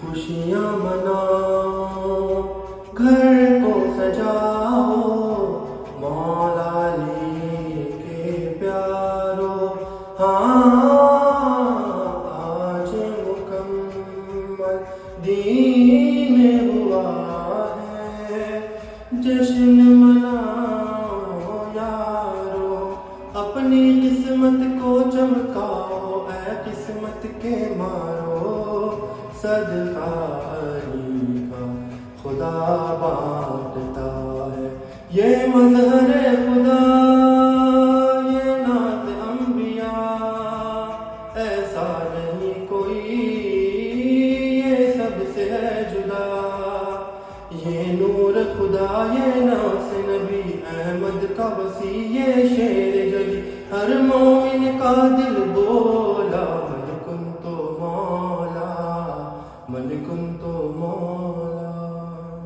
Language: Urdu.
خوشیاں مناؤ، گھر کو سجاؤ، مولا علی کے پیارو، آج مکمل دین ہوا ہے، جشن مناؤ یارو، اپنی قسمت کو چمکاؤ، اے قسمت کے مارو، صدقہ علی کا خدا بانٹتا ہے، یہ مظہر خدا، یہ نعت انبیاء، ایسا نہیں کوئی، یہ سب سے ہے جدا، یہ نور خدا، یہ ناس نبی، احمد کا وسیع، یہ شیر جلی، ہر مومن کا دل بولا، من کنتو مولا، من کنتو مولا۔